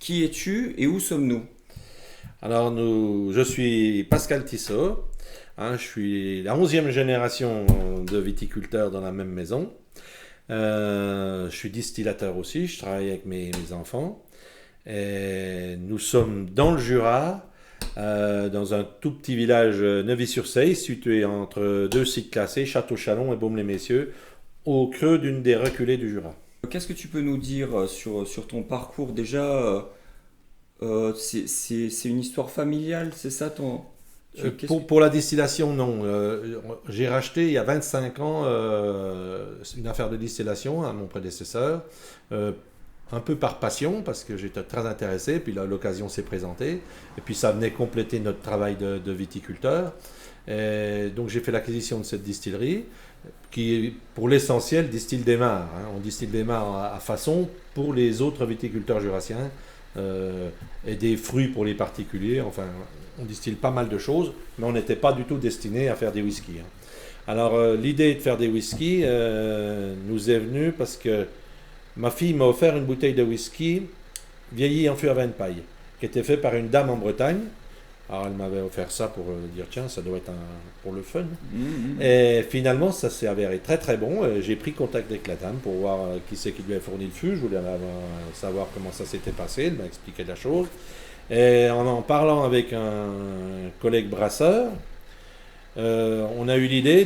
Qui es-tu et où sommes-nous? Alors, je suis Pascal Tissot, hein, je suis la 11e génération de viticulteurs dans la même maison. Je suis distillateur aussi, je travaille avec mes enfants. Et nous sommes dans le Jura, dans un tout petit village Neuvy-sur-Seille, situé entre deux sites classés, Château-Chalon et Baume-les-Messieurs, au creux d'une des reculées du Jura. Qu'est-ce que tu peux nous dire sur ton parcours déjà? C'est une histoire familiale, c'est ça ton... qu'est-ce que- Pour la distillation, non. J'ai racheté il y a 25 ans une affaire de distillation à mon prédécesseur, euh, un peu par passion, parce que j'étais très intéressé, puis là, l'occasion s'est présentée, et puis ça venait compléter notre travail de viticulteur. Et donc j'ai fait l'acquisition de cette distillerie, qui, pour l'essentiel, distille des mares, hein. On distille des mares à façon pour les autres viticulteurs jurassiens, et des fruits pour les particuliers. Enfin, on distille pas mal de choses, mais on n'était pas du tout destiné à faire des whiskies, hein. Alors, l'idée de faire des whiskies nous est venue parce que ma fille m'a offert une bouteille de whisky vieilli en fût à vin de paille, qui était fait par une dame en Bretagne. Alors, elle m'avait offert ça pour dire, tiens, ça doit être pour le fun. Mhm. Et finalement, ça s'est avéré très très bon. J'ai pris contact avec la dame pour voir qui c'est qui lui a fourni le fût. Je voulais savoir comment ça s'était passé. Elle m'a expliqué la chose. Et en parlant avec un collègue brasseur, on a eu l'idée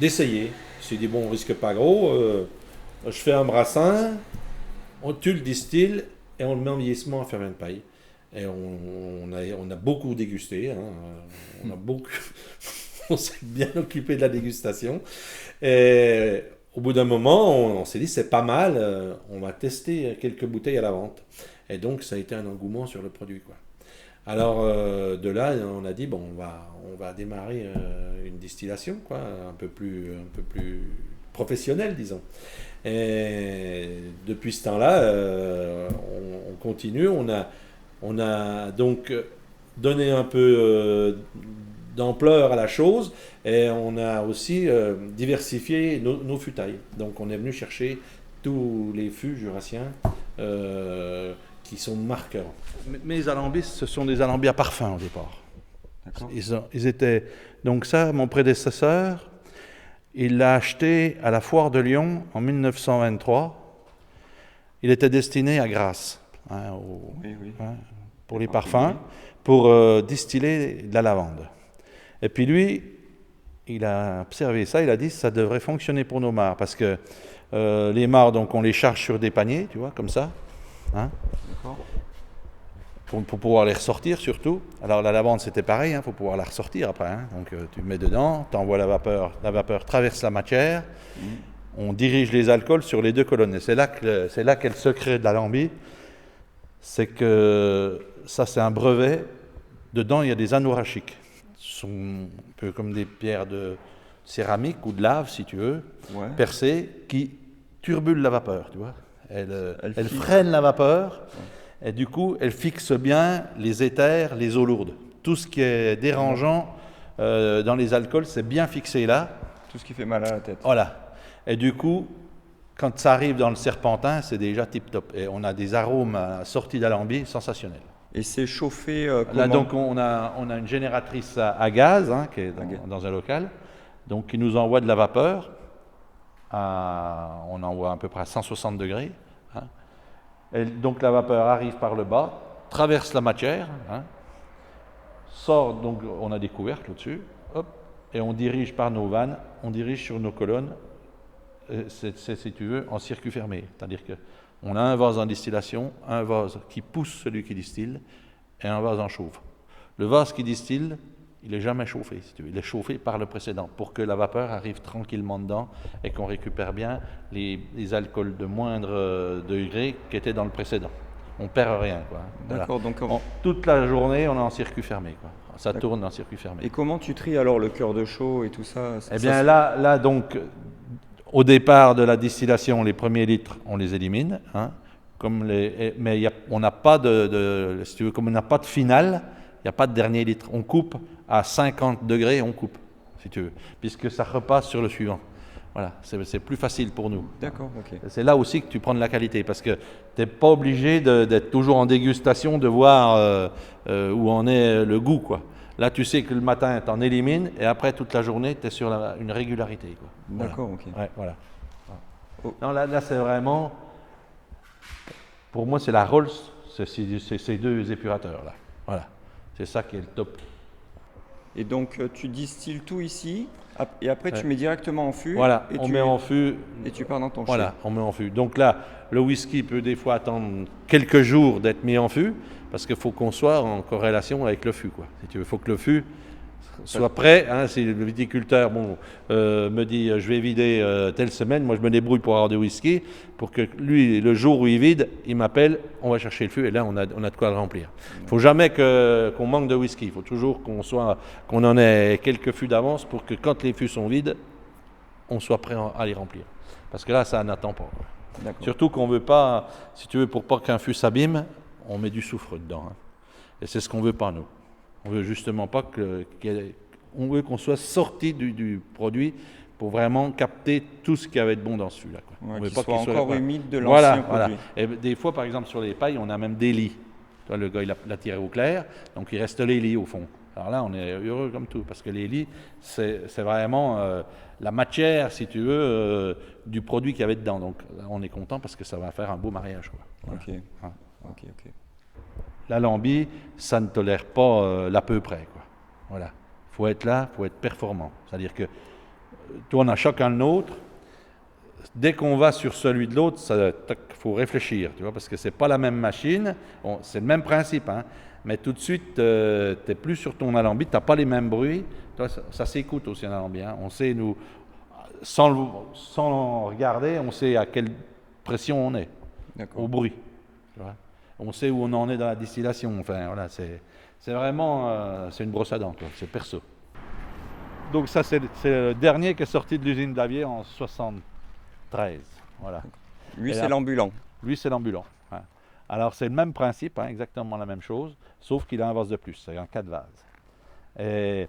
d'essayer. Je me suis dit, bon, on risque pas gros. Je fais un brassin, tu le distilles et on le met en vieillissement à faire vin de paille. Et on a beaucoup dégusté, hein. On a beaucoup, on s'est bien occupé de la dégustation. Et au bout d'un moment, on s'est dit, c'est pas mal, on va tester quelques bouteilles à la vente. Et donc, ça a été un engouement sur le produit, quoi. Alors, de là, on a dit, bon, on va démarrer une distillation, quoi, un peu plus professionnelle, disons. Et depuis ce temps-là, on continue. On a donc donné un peu d'ampleur à la chose et on a aussi diversifié nos fûtailles. Donc on est venu chercher tous les fûts jurassiens qui sont marqueurs. Mes alambics, ce sont des alambics à parfum au départ. D'accord. Ils étaient... Donc ça, mon prédécesseur, il l'a acheté à la foire de Lyon en 1923. Il était destiné à Grasse, hein, Oui, oui. hein, pour les Particulier. parfums, pour distiller de la lavande. Et puis lui, il a observé ça, il a dit ça devrait fonctionner pour nos mares, parce que les mares, donc on les charge sur des paniers, tu vois, comme ça, hein, D'accord. pour pouvoir les ressortir surtout. Alors la lavande c'était pareil, il faut pouvoir la ressortir après, hein. Donc tu mets dedans, tu envoies la vapeur traverse la matière, Mhm. on dirige les alcools sur les deux colonnes. Et c'est là qu'est le secret de l'alambic, c'est que ça c'est un brevet, dedans il y a des anorachiques. Ce sont un peu comme des pierres de céramique ou de lave si tu veux, Ouais. percées, qui turbulent la vapeur, tu vois. Elle Elles fixe. freinent la vapeur. Et du coup, elle fixe bien les éthers, les eaux lourdes. Tout ce qui est dérangeant dans les alcools, c'est bien fixé là. Tout ce qui fait mal à la tête. Voilà. Et du coup, quand ça arrive dans le serpentin, c'est déjà tip-top. Et on a des arômes sortis d'alambic sensationnels. Et c'est chauffé Là, comment? donc, on a une génératrice à gaz, hein, qui est À gaz. dans un local, donc qui nous envoie de la vapeur. On envoie à peu près à 160 degrés, hein. Et donc la vapeur arrive par le bas, traverse la matière, hein, sort, donc on a des couvercles au-dessus, hop, et on dirige par nos vannes, on dirige sur nos colonnes, c'est, si tu veux, en circuit fermé. C'est-à-dire qu'on a un vase en distillation, un vase qui pousse celui qui distille, et un vase en chauffe. Le vase qui distille, il n'est jamais chauffé, si tu veux. Il est chauffé par le précédent, pour que la vapeur arrive tranquillement dedans et qu'on récupère bien les alcools de moindre degré qui étaient dans le précédent. On ne perd rien, quoi. Voilà. D'accord, donc Toute la journée, on est en circuit fermé, quoi. Ça D'accord. tourne en circuit fermé. et comment tu tries alors le cœur de chaux et tout ça? Eh bien, là, donc, au départ de la distillation, les premiers litres, on les élimine, hein, mais on n'a pas si tu veux, comme on n'a pas de finale, il n'y a pas de dernier litre. On coupe à 50 degrés, on coupe, si tu veux, puisque ça repasse sur le suivant. Voilà, c'est plus facile pour nous. D'accord, ok. C'est là aussi que tu prends de la qualité, parce que tu n'es pas obligé d'être toujours en dégustation, de voir où en est le goût, quoi. Là, tu sais que le matin, tu en élimines, et après, toute la journée, tu es sur une régularité, quoi. D'accord, ok. Ouais, voilà. Oh. Non, là c'est vraiment, pour moi, c'est la Rolls, c'est ces deux épurateurs, là. Voilà, c'est ça qui est le top. Et donc, tu distilles tout ici, et après, tu mets directement en fût. Voilà, et on met en fût. Et tu pars dans ton Voilà, on met en fût. Donc là, le whisky peut des fois attendre quelques jours d'être mis en fût, parce qu'il faut qu'on soit en corrélation avec le fût, quoi. Si tu veux, il faut que le fût soit prêt. Hein, si le viticulteur me dit je vais vider telle semaine, moi je me débrouille pour avoir du whisky, pour que lui, le jour où il vide, il m'appelle, on va chercher le fût, et là on a de quoi le remplir. Il ne faut jamais qu'on manque de whisky, il faut toujours qu'on en ait quelques fûts d'avance pour que quand les fûts sont vides, on soit prêt à les remplir. Parce que là, ça n'attend pas. Surtout qu'on ne veut pas, si tu veux, pour pas qu'un fût s'abîme, on met du soufre dedans. Hein. Et c'est ce qu'on ne veut pas, nous. On veut justement pas on veut qu'on soit sorti du produit pour vraiment capter tout ce qui avait de bon dans ce fût-là. Ouais, on veut pas qu'il soit encore humide de l'ancien produit. Et des fois, par exemple, sur les pailles, on a même des lits. Toi, le gars, il l'a tiré au clair, donc il reste les lits au fond. Alors là, on est heureux comme tout, parce que les lits, c'est vraiment la matière, si tu veux, du produit qu'il y avait dedans. Donc on est content parce que ça va faire un beau mariage, quoi. Voilà. Ok. Hein. Ok. L'alambi, ça ne tolère pas l'à peu près, quoi. Voilà. Il faut être là, il faut être performant. C'est-à-dire que toi, on a chacun le nôtre. Dès qu'on va sur celui de l'autre, il faut réfléchir, tu vois, parce que c'est pas la même machine. C'est le même principe, hein. Mais tout de suite, tu n'es plus sur ton alambi, tu n'as pas les mêmes bruits. Toi, ça s'écoute aussi un alambi. Hein. On sait, nous, sans regarder, on sait à quelle pression on est, au bruit. Tu vois. On sait où on en est dans la distillation. Enfin, voilà, c'est vraiment c'est une brosse à dents, c'est perso. Donc ça, c'est le dernier qui est sorti de l'usine d'Avier en 73. Voilà. Lui, c'est l'ambulant. Lui, c'est l'ambulant. Hein. Alors, c'est le même principe, hein, exactement la même chose, sauf qu'il a un vase de plus, c'est un 4 vases. Et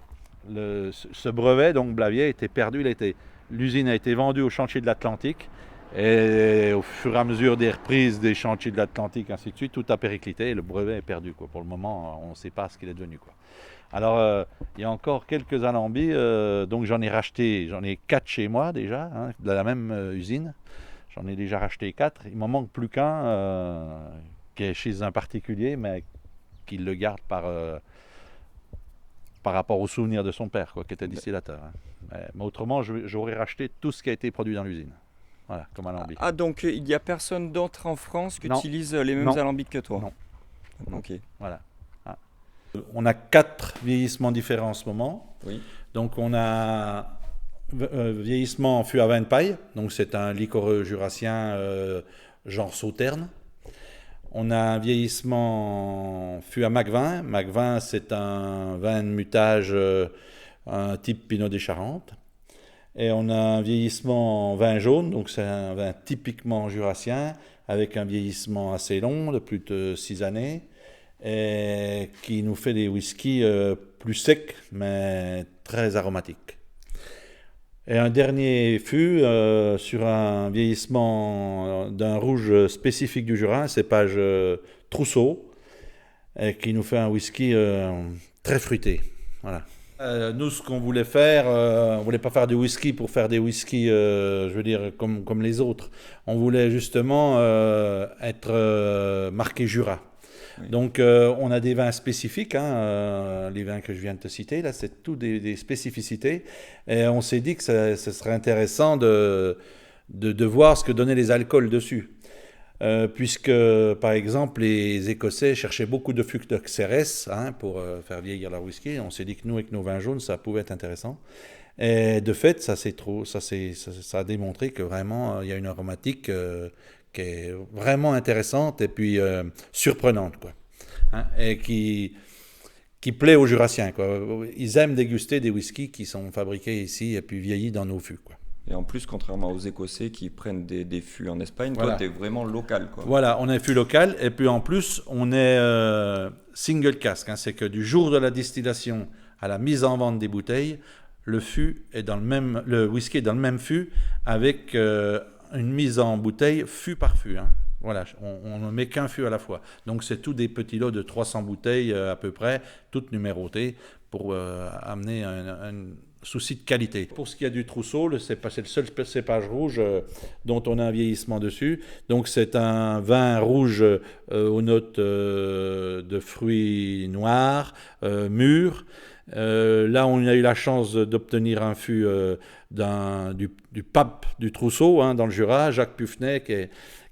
ce brevet, donc Blavier, a été perdu. L'usine a été vendue au chantier de l'Atlantique. Et au fur et à mesure des reprises des chantiers de l'Atlantique, ainsi de suite, tout a périclité et le brevet est perdu, quoi. Pour le moment, on ne sait pas ce qu'il est devenu, quoi. Alors, il y a encore quelques alambis, donc j'en ai 4 chez moi déjà, hein, de la même usine. J'en ai déjà racheté 4. Il m'en manque plus qu'un qui est chez un particulier, mais qui le garde par rapport aux souvenirs de son père, quoi, qui était distillateur. Hein. Mais autrement, j'aurais racheté tout ce qui a été produit dans l'usine. Voilà, comme alambic. Ah, donc il n'y a personne d'autre en France qui utilise les mêmes alambics que toi? Non. Ok. Voilà. Ah. On a 4 vieillissements différents en ce moment. Oui. Donc on a vieillissement en fût à vin de paille, donc c'est un liquoreux jurassien genre sauterne. On a un vieillissement en fût à Macvin. Macvin, c'est un vin de mutage, un type Pinot des Charentes. Et on a un vieillissement en vin jaune, donc c'est un vin typiquement jurassien, avec un vieillissement assez long, de plus de 6 années, et qui nous fait des whiskies plus secs, mais très aromatiques. Et un dernier fût sur un vieillissement d'un rouge spécifique du Jura, un cépage Trousseau, et qui nous fait un whisky très fruité. Voilà. Nous, ce qu'on voulait faire, on voulait pas faire du whisky pour faire des whiskies, je veux dire, comme les autres. On voulait justement être marqué Jura. Oui. Donc, on a des vins spécifiques, hein, les vins que je viens de te citer, là, c'est tout des spécificités. Et on s'est dit que ce serait intéressant de voir ce que donnaient les alcools dessus. Puisque, par exemple, les Écossais cherchaient beaucoup de Fructoxeres pour faire vieillir leur whisky. On s'est dit que nous, avec nos vins jaunes, ça pouvait être intéressant. Et de fait, ça a démontré que vraiment, il y a une aromatique qui est vraiment intéressante et puis surprenante, quoi. Hein, et qui plaît aux Jurassiens, quoi. Ils aiment déguster des whiskies qui sont fabriqués ici et puis vieillis dans nos fûts, quoi. Et en plus, contrairement aux Écossais qui prennent des fûts en Espagne, voilà. Toi, tu es vraiment local, quoi. Voilà, on est fût local. Et puis en plus, on est single cask. Hein, c'est que du jour de la distillation à la mise en vente des bouteilles, le whisky est dans le même fût avec une mise en bouteille fût par fût. Hein. Voilà, on ne met qu'un fût à la fois. Donc c'est tous des petits lots de 300 bouteilles à peu près, toutes numérotées, pour amener un souci de qualité. Pour ce qui est du Trousseau, c'est le seul cépage rouge dont on a un vieillissement dessus. Donc c'est un vin rouge aux notes de fruits noirs, mûrs. Là, on a eu la chance d'obtenir un fût du pape du Trousseau, hein, dans le Jura, Jacques Pufnet,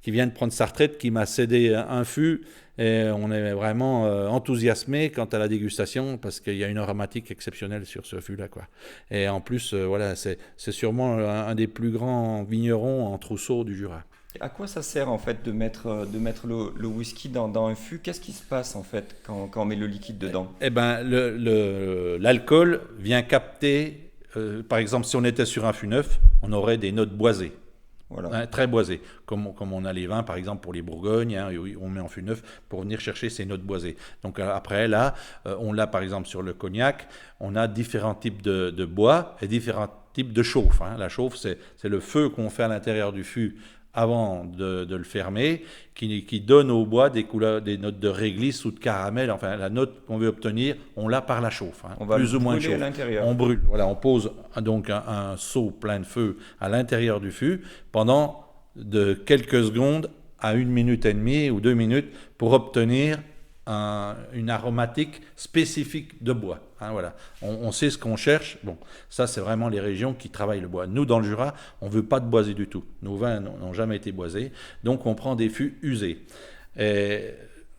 qui vient de prendre sa retraite, qui m'a cédé un fût. Et on est vraiment enthousiasmé quant à la dégustation parce qu'il y a une aromatique exceptionnelle sur ce fût-là, quoi. Et en plus, voilà, c'est sûrement un des plus grands vignerons en Trousseau du Jura. À quoi ça sert en fait de mettre le whisky dans un fût? Qu'est-ce qui se passe en fait quand on met le liquide dedans? Eh ben, l'alcool vient capter, par exemple, si on était sur un fût neuf, on aurait des notes boisées. Voilà. Hein, très boisées, comme on a les vins par exemple pour les Bourgognes, hein, on met en fût neuf pour venir chercher ces notes boisées. Donc après là, on l'a par exemple sur le cognac, on a différents types de bois et différents types de chauffe. Hein. La chauffe, c'est le feu qu'on fait à l'intérieur du fût avant de le fermer, qui donne au bois des couleurs, des notes de réglisse ou de caramel. Enfin, la note qu'on veut obtenir, on l'a par la chauffe. Hein, on va plus ou moins brûler à l'intérieur. On brûle. Voilà, on pose donc un seau plein de feu à l'intérieur du fût pendant de quelques secondes à 1 minute et demie ou 2 minutes pour obtenir une aromatique spécifique de bois. Hein, voilà. On sait ce qu'on cherche. Bon, ça, c'est vraiment les régions qui travaillent le bois. Nous, dans le Jura, on ne veut pas de boisé du tout. Nos vins n'ont jamais été boisés. Donc, on prend des fûts usés. Et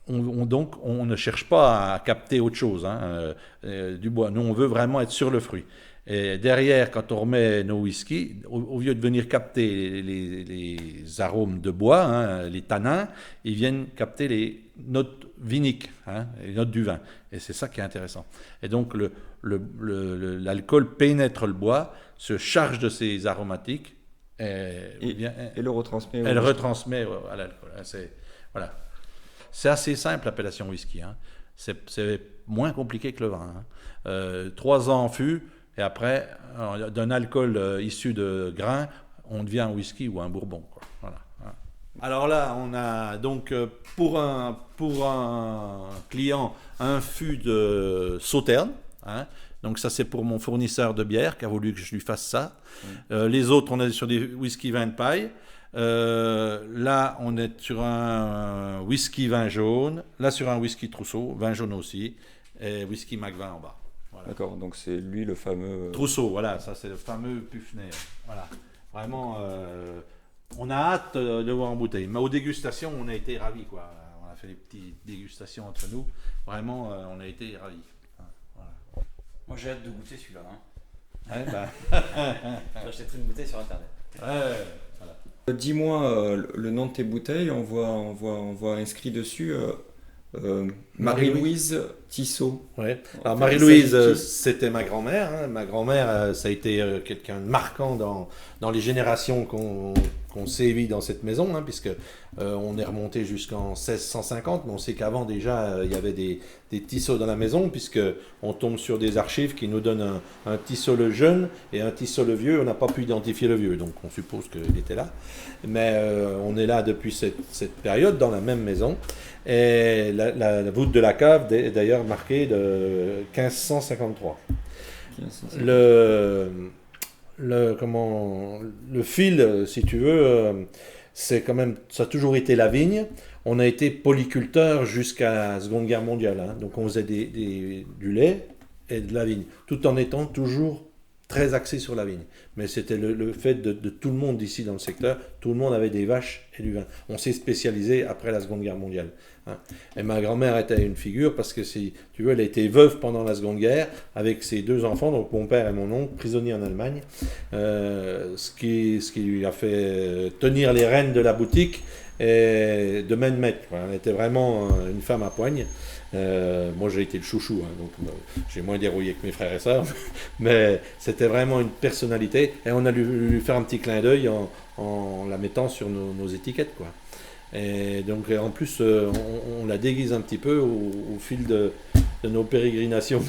donc, on ne cherche pas à capter autre chose, hein, du bois. Nous, on veut vraiment être sur le fruit. Et derrière, quand on remet nos whiskies, au lieu de venir capter les arômes de bois, hein, les tanins, ils viennent capter les notes viniques, hein, les notes du vin. Et c'est ça qui est intéressant. Et donc, l'alcool pénètre le bois, se charge de ses aromatiques et le retransmet. Elle retransmet à l'alcool. Voilà. C'est assez simple, l'appellation whisky. Hein. C'est moins compliqué que le vin. Hein. 3 ans en fût. Et après, d'un alcool issu de grains, on devient un whisky ou un bourbon, quoi. Voilà. Alors là, on a donc pour un client un fût de Sauternes. Hein. Donc ça, c'est pour mon fournisseur de bière qui a voulu que je lui fasse ça. Les autres, on est sur des whisky vin de paille. Là, on est sur un whisky vin jaune. Là, sur un whisky Trousseau, vin jaune aussi. Et whisky Macvin en bas. Voilà. D'accord, donc c'est lui le fameux... Trousseau, voilà, ça c'est le fameux Pufnet. Voilà. Vraiment, on a hâte de le voir en bouteille. Mais aux dégustations, on a été ravis, quoi. On a fait des petites dégustations entre nous. Vraiment, on a été ravis. Voilà. Moi j'ai hâte de goûter celui-là. Hein. Ouais, bah. J'achèterai une bouteille sur internet. Ouais, voilà. Dis-moi le nom de tes bouteilles, on voit inscrit dessus... Marie-Louise Tissot. Ouais. Alors Marie-Louise, c'était ma grand-mère. Hein. Ma grand-mère, ça a été quelqu'un de marquant dans les générations qu'on sévit dans cette maison, hein, puisque on est remonté jusqu'en 1650, mais on sait qu'avant déjà il y avait des Tissot dans la maison, puisque on tombe sur des archives qui nous donnent un Tissot le jeune et un Tissot le vieux. On n'a pas pu identifier le vieux, donc on suppose qu'il était là. Mais on est là depuis cette période dans la même maison. Et la voûte de la cave est d'ailleurs marquée de 1553. Le fil, si tu veux, c'est quand même, ça a toujours été la vigne. On a été polyculteur jusqu'à la Seconde Guerre mondiale. Hein. Donc on faisait du lait et de la vigne, tout en étant toujours très axé sur la vigne. Mais c'était le fait de tout le monde ici dans le secteur. Tout le monde avait des vaches et du vin. On s'est spécialisé après la Seconde Guerre mondiale. Hein. Et ma grand-mère était une figure parce que, si tu veux, elle a été veuve pendant la Seconde Guerre avec ses 2 enfants, donc mon père et mon oncle, prisonniers en Allemagne. Ce qui lui a fait tenir les rênes de la boutique et de main de maître. Elle était vraiment une femme à poigne. Moi j'ai été le chouchou, hein, donc j'ai moins dérouillé que mes frères et sœurs, mais c'était vraiment une personnalité et on a lui faire un petit clin d'œil en la mettant sur nos étiquettes, quoi. Et donc en plus on la déguise un petit peu au fil de nos pérégrinations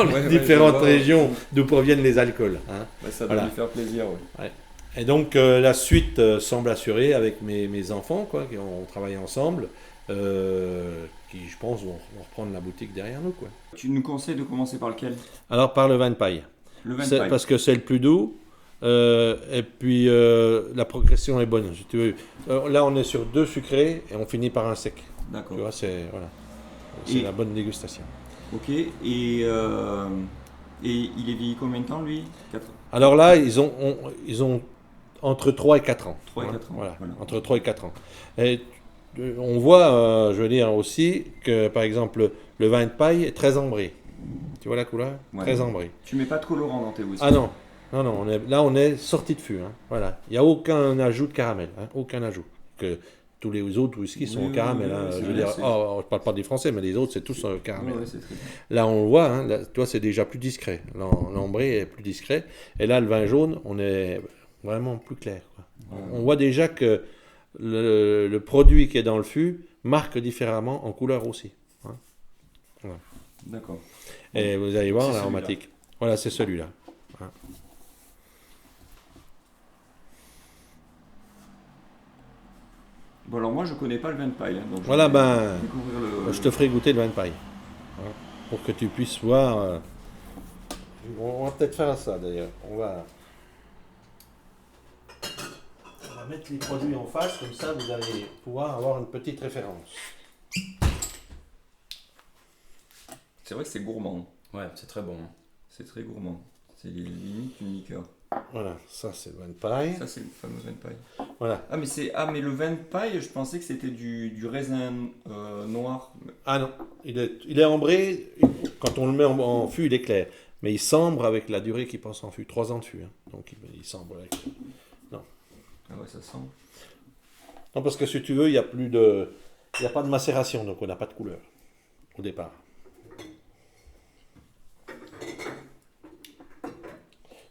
dans les Ouais, différentes je vois. régions d'où proviennent les alcools. Hein. Bah, ça doit Voilà. lui faire plaisir, ouais. Et donc la suite semble assurée avec mes enfants, quoi, qui ont travaillé ensemble, qui je pense vont reprendre la boutique derrière nous, quoi. Tu nous conseilles de commencer par lequel? Alors par le vin de paille, Le vin de paille. parce que c'est le plus doux, et puis la progression est bonne. Si tu veux. Là on est sur 2 sucrés et on finit par un sec. Tu D'accord. vois, c'est Et- la bonne dégustation. Ok. Et il est vieilli combien de temps, lui? 4 Alors là, ils ont entre 3 et 4 ans. 3 et Hein, 4 ans, Voilà, voilà. entre 3 et 4 ans. Et on voit, je veux dire aussi, que par exemple, le vin de paille est très ambré. Tu vois la couleur? Ouais. Très ambré. Tu mets pas de colorant dans tes whisky? Ah non, non, on est sorti de fût. Hein, voilà. Il n'y a aucun ajout de caramel. Hein, aucun ajout. Que tous les autres whiskies sont Oui, au oui, caramel. oui, Hein, c'est je veux vrai, dire, c'est- je parle pas des Français, mais les autres, c'est tous Ouais, caramel. ouais, c'est très bien. Là, on le voit, hein, là, toi, c'est déjà plus discret. L'ambré est plus discret. Et là, le vin jaune, on est vraiment plus clair, quoi. Ouais. On voit déjà que le produit qui est dans le fût marque différemment en couleur aussi. D'accord. Et vous allez voir C'est l'aromatique. Voilà, c'est celui-là. Bon, alors moi, je connais pas le vin de paille. Hein, donc Voilà, je vais ben, découvrir le... je te ferai goûter le vin de paille. Hein, pour que tu puisses voir. On va peut-être faire ça d'ailleurs. On va mettre les produits en face, comme ça vous allez pouvoir avoir une petite référence. C'est vrai que c'est gourmand. Ouais, c'est très bon. Hein. C'est très gourmand. C'est limite une liqueur. Voilà, ça c'est le vin de paille. Ça, c'est le fameux vin de paille. Voilà. Ah, mais le vin de paille, je pensais que c'était du raisin noir. Ah non, il est ambré. Quand on le met en fût, il est clair. Mais il s'ambre avec la durée qu'il passe en fût. 3 ans de fût. Hein. Donc il s'ambre avec. Ah ouais, ça sent. Non, parce que si tu veux, il n'y a pas de macération, donc on n'a pas de couleur au départ.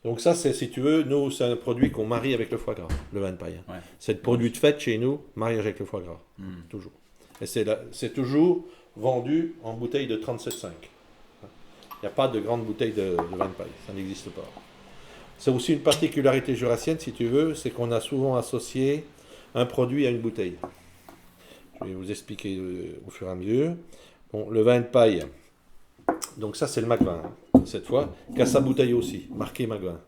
Donc ça, c'est, si tu veux, nous, c'est un produit qu'on marie avec le foie gras, le vin de paille. Ouais. C'est le produit de fête chez nous, mariage avec le foie gras, toujours. Et c'est toujours vendu en bouteille de 37,5. Il n'y a pas de grande bouteille de vin de paille, ça n'existe pas. C'est aussi une particularité jurassienne, si tu veux, c'est qu'on a souvent associé un produit à une bouteille. Je vais vous expliquer au fur et à mesure. Bon, le vin de paille, donc ça c'est le Macvin, hein, cette fois, qui a sa bouteille aussi, marqué Macvin.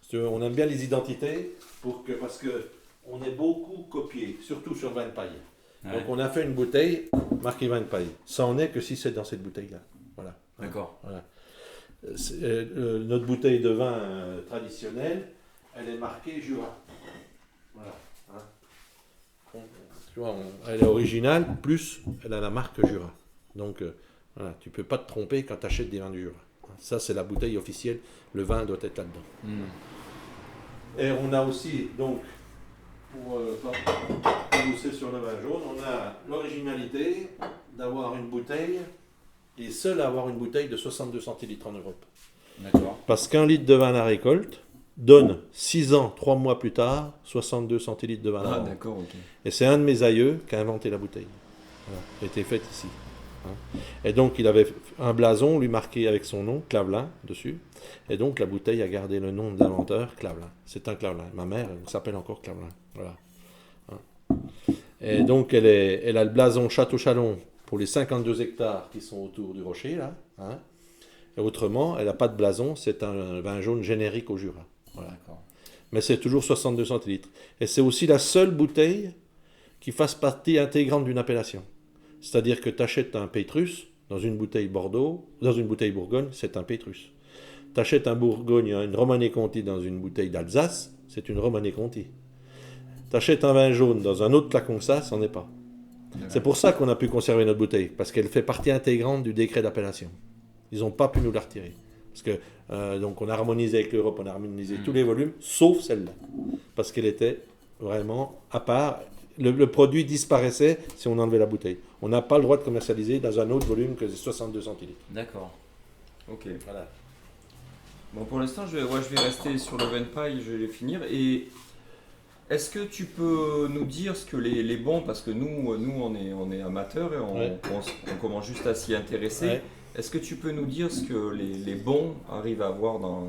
Si tu veux, on aime bien les identités, parce que on est beaucoup copié, surtout sur le vin de paille. Ouais. Donc on a fait une bouteille marquée vin de paille. Ça en est que si c'est dans cette bouteille-là. Voilà. D'accord. Voilà. Notre bouteille de vin traditionnelle, elle est marquée Jura. Voilà. Hein. Tu vois, elle est originale, plus elle a la marque Jura. Donc, voilà, tu ne peux pas te tromper quand tu achètes des vins du Jura. Ça, c'est la bouteille officielle. Le vin doit être là-dedans. Et on a aussi, donc, pour pousser sur le vin jaune, on a l'originalité d'avoir une bouteille, et seul à avoir une bouteille de 62 centilitres en Europe. D'accord. Parce qu'un litre de vin à la récolte donne 6 ans, 3 mois plus tard, 62 centilitres de vin à la Ah, vente. d'accord, ok. Et c'est un de mes aïeux qui a inventé la bouteille. Voilà. Elle a été faite ici. Hein. Et donc il avait un blason lui marqué avec son nom, Clavelin, dessus. Et donc la bouteille a gardé le nom de l'inventeur, Clavelin. C'est un Clavelin. Ma mère, elle s'appelle encore Clavelin. Voilà. Hein. Et donc elle a le blason Château-Chalon pour les 52 hectares qui sont autour du rocher, là. Hein. Et autrement, elle n'a pas de blason, c'est un vin jaune générique au Jura. Voilà. D'accord. Mais c'est toujours 62 centilitres. Et c'est aussi la seule bouteille qui fasse partie intégrante d'une appellation. C'est-à-dire que tu achètes un Pétrus dans une bouteille Bordeaux, dans une bouteille Bourgogne, c'est un Pétrus. Tu achètes un Bourgogne, une Romanée Conti dans une bouteille d'Alsace, c'est une Romanée Conti. Tu achètes un vin jaune dans un autre flacon que ça n'en est pas. C'est pour ça qu'on a pu conserver notre bouteille, parce qu'elle fait partie intégrante du décret d'appellation. Ils n'ont pas pu nous la retirer. Parce que, donc on a harmonisé avec l'Europe, on a harmonisé tous les volumes, sauf celle-là. Parce qu'elle était vraiment à part. Le produit disparaissait si on enlevait la bouteille. On n'a pas le droit de commercialiser dans un autre volume que 62 centilitres. D'accord. Ok. Voilà. Bon, pour l'instant, je vais rester sur le vin de paille, je vais finir. Et est-ce que tu peux nous dire ce que les bons, parce que nous on est amateurs et on commence juste à s'y intéresser. Ouais. Est-ce que tu peux nous dire ce que les bons arrivent à avoir dans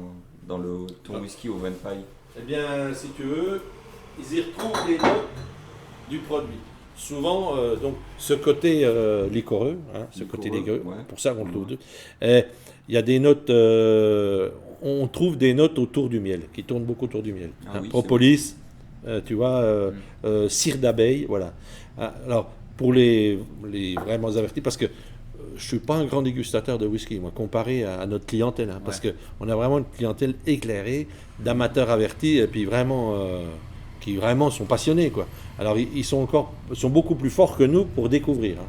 ton whisky au Van Paille? Eh bien, si tu veux, ils y retrouvent les notes du produit. Souvent, donc, ce côté liquoreux, hein, ce côté liquoreux, ouais. pour ça qu'on le trouve deux. Il y a des notes, on trouve des notes autour du miel, qui tournent beaucoup autour du miel. Ah oui, Propolis, tu vois, cire d'abeille, voilà. Alors, pour les vraiment avertis, parce que je ne suis pas un grand dégustateur de whisky, moi, comparé à notre clientèle, hein, parce qu'on a vraiment une clientèle éclairée, d'amateurs avertis, et puis vraiment, qui vraiment sont passionnés, quoi. Alors, ils sont beaucoup plus forts que nous pour découvrir hein,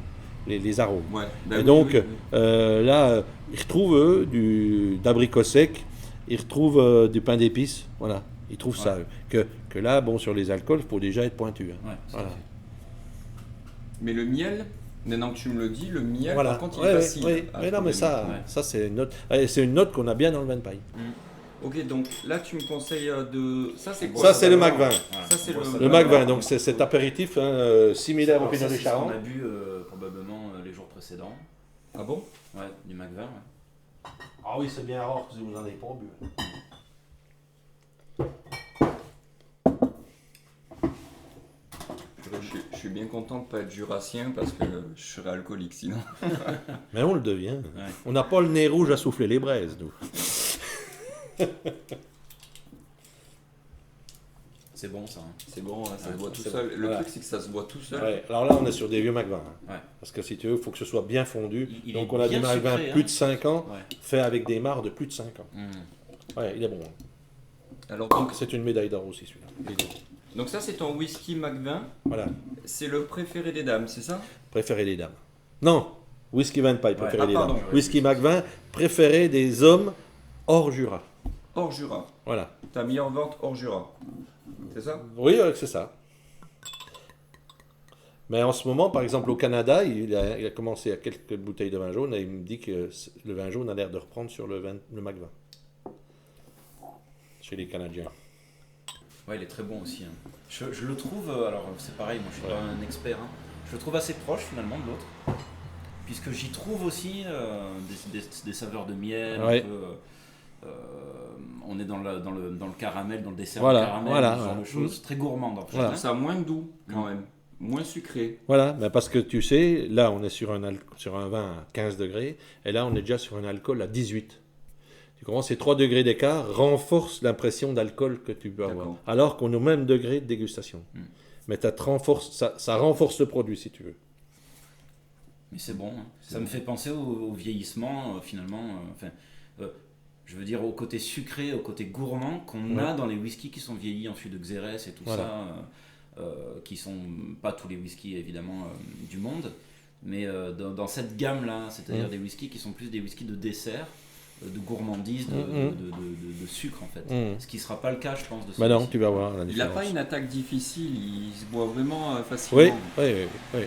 les arômes. Ouais, bah Et oui, donc, oui, oui. là, ils retrouvent, eux, d'abricot sec, ils retrouvent du pain d'épices, voilà. Ils trouvent ça, eux. Que là, bon, sur les alcools, il faut déjà être pointu. Hein. Ouais, Voilà. Mais le miel, maintenant que tu me le dis, le miel, Voilà. par contre, il est facile. à Oui, non, trouver. mais ça, Ouais. ça c'est une note. C'est une note qu'on a bien dans le Van Paille. Ok, donc là, tu me conseilles de. Ça, c'est quoi Ça, c'est le Mac 20. Ça, c'est Le Mac 20, donc c'est cet apéritif similaire au Alors, Pinot ça, des c'est ce qu'on Charentes. a bu probablement les jours précédents. Ah bon? Ouais, du Mac 20. Ouais. Ah oui, c'est bien rare que vous n'en avez pas bu. Je suis bien content de ne pas être jurassien parce que je serais alcoolique sinon. Mais on le devient. Ouais. On n'a pas le nez rouge à souffler les braises, nous. C'est bon ça. Hein. C'est bon, hein, ça se boit tout c'est seul. bon. Le Voilà. truc, c'est que ça se boit tout seul. Ouais, alors là, on est sur des vieux Mac 20. hein. Ouais. Parce que si tu veux, il faut que ce soit bien fondu. Il Donc est on a bien des Mac 20 sucré, plus hein. de 5 ans, Ouais. fait avec des mares de plus de 5 ans. Ouais, il est bon. hein. Alors, donc, C'est une médaille d'or aussi, celui-là. Il est bon. donc ça, c'est ton whisky Mac 20. Voilà, C'est le préféré des dames, c'est ça? préféré des dames. Non, whisky Van Paille, préféré Ah, des pardon. dames. Whisky Mac 20, préféré des hommes hors Jura. Hors Jura. Voilà. Ta meilleure vente hors Jura. C'est ça? Oui, c'est ça. Mais en ce moment, par exemple, au Canada, il a commencé à quelques bouteilles de vin jaune et il me dit que le vin jaune a l'air de reprendre sur le Mac 20. Chez les Canadiens. Ouais, il est très bon aussi. Hein. Je le trouve, alors c'est pareil, moi je suis pas un expert, hein. Je le trouve assez proche finalement de l'autre. Puisque j'y trouve aussi des saveurs de miel, Ouais. un peu, on est dans le caramel, dans le dessert Voilà, au caramel, voilà, ce genre ouais. de choses, très gourmand en fait. Voilà. Je trouve ça moins doux quand même. Moins sucré. Voilà, ben parce que tu sais, là on est sur un vin à 15 degrés et là on est déjà sur un alcool à 18. Tu comprends, ces 3 degrés d'écart renforcent l'impression d'alcool que tu peux avoir. D'accord. Alors qu'on est au même degré de dégustation. Mais ça renforce le produit si tu veux. Mais c'est bon, hein. Ça me fait penser au vieillissement finalement. Je veux dire au côté sucré, au côté gourmand qu'on a dans les whiskies qui sont vieillis en fût de Xérès et tout Voilà. ça, qui sont pas tous les whiskies évidemment du monde, mais dans cette gamme là, c'est-à-dire des whiskies qui sont plus des whiskies de dessert, de gourmandise, de sucre en fait. Ce qui sera pas le cas je pense de Ben non, celui-ci. tu vas voir la Il n'a différence. pas une attaque difficile, il se boit vraiment facilement. Oui, oui, oui, oui.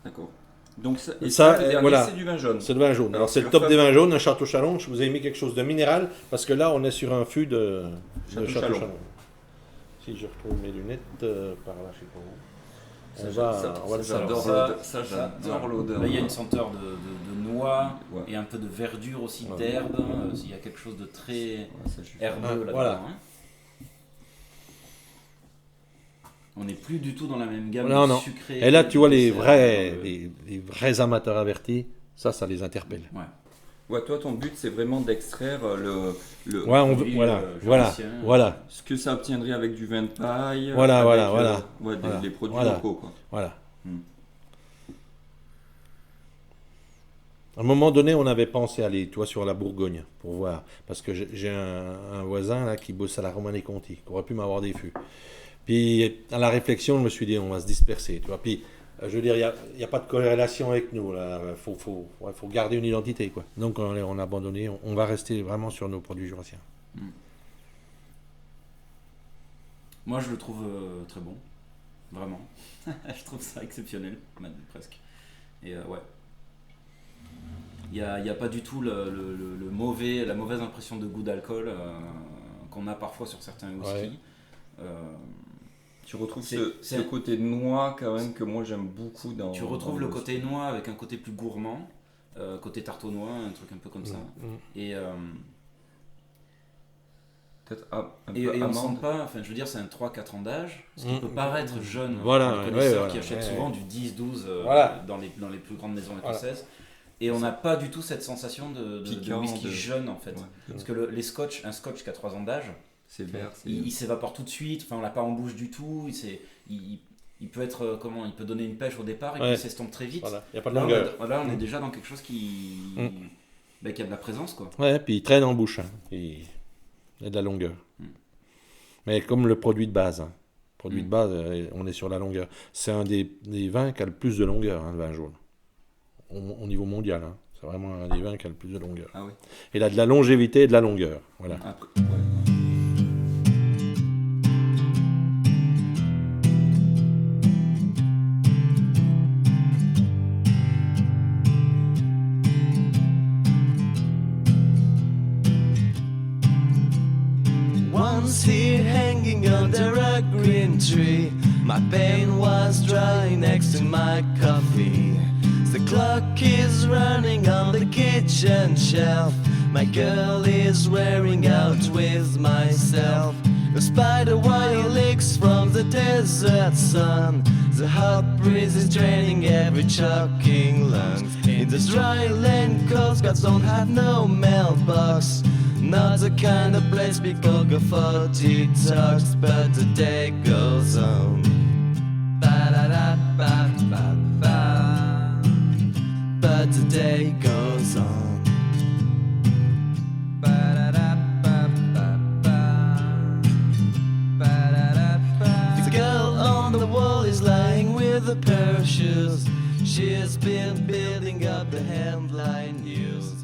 D'accord. Donc ça, et Ça, ça, le dernier, voilà. c'est du vin jaune. C'est le vin jaune. Alors c'est le top des vins jaunes, un Château Chalon. Je vous ai mis quelque chose de minéral parce que là on est sur un fût de Château Château Chalon. Chalon. Si je retrouve mes lunettes par là, je sais pas où. Ça, On va le j'adore savoir. j'adore l'odeur. Là, il y a une senteur de noix Ouais. et un peu de verdure aussi, Ouais. d'herbe. Il y a quelque chose de très Ouais, ça, je suis fan. herbeux là-dedans. voilà. Hein. On n'est plus du tout dans la même gamme Non, de non. sucré. Et là tu vois les dessert, les vrais amateurs avertis, ça les interpelle. Ouais. Ouais, toi, ton but, c'est vraiment d'extraire Ouais, produit, voilà, jurassien. voilà. ce que ça obtiendrait avec du vin de paille. Voilà, avec, voilà. Ouais, Voilà. des produits Voilà. locaux, quoi. Voilà. Hmm. À un moment donné, on avait pensé aller, toi, sur la Bourgogne, pour voir. Parce que j'ai un voisin là qui bosse à la Romanée Conti, qui aurait pu m'avoir des fûts. Puis, à la réflexion, je me suis dit, on va se disperser, tu vois. Puis, je veux dire, il n'y a pas de corrélation avec nous, là. Faut garder une identité, quoi. Donc, on a abandonné. On va rester vraiment sur nos produits jurassiens. Moi, je le trouve très bon. Vraiment. Je trouve ça exceptionnel, même, presque. Et ouais. Il n'y a pas du tout la mauvaise impression de goût d'alcool qu'on a parfois sur certains whiskies. Ouais. Tu retrouves C'est- ce c'est- côté noix, quand même, que moi, j'aime beaucoup dans. Tu retrouves dans le whisky. côté noix avec un côté plus gourmand. côté tarte aux noix, un truc un peu comme ça. Et, Peut-être un et peu on sent amande. pas, enfin je veux dire, c'est un 3-4 ans d'âge, ce qui peut paraître jeune Voilà, pour les connaisseurs ouais, qui achètent ouais. souvent du 10-12 Voilà. dans les plus grandes maisons Voilà. écossaises. Et on n'a pas du tout cette sensation de Piquant, whisky de- jeune en fait. Ouais. Parce que un scotch qui a 3 ans d'âge, C'est vert. c'est- il s'évapore tout de suite, enfin on l'a pas en bouche du tout, il peut être il peut donner une pêche au départ et Ouais. puis il s'estompe très vite. Voilà, il n'y a pas de Là, longueur. on est déjà dans quelque chose qui a de la présence quoi. Ouais, puis il traîne en bouche. Il y a de la longueur. Mais comme le produit de base. Produit de base, on est sur la longueur. C'est un des vins qui a le plus de longueur, le vin jaune. Au niveau mondial. C'est vraiment un des vins qui a le plus de longueur. Ah oui. Il a de la longévité et de la longueur. Voilà. Après, ouais. Once here hanging under a green tree, my pen was dry next to my coffee. The clock is running on the kitchen shelf. My girl is wearing out with myself. The spider wire leaks from the desert sun. The hot breeze is draining every choking lung. In this dry land, Coast Guards don't have no mailbox. Not the kind of place people go for detox, but the day goes on. Ba-da-da-ba-ba-ba. But the day goes on. Ba-da-da-ba-ba-ba. Ba-da-da-ba. The girl on the wall is lying with a pair of shoes. She's been building up the headline news.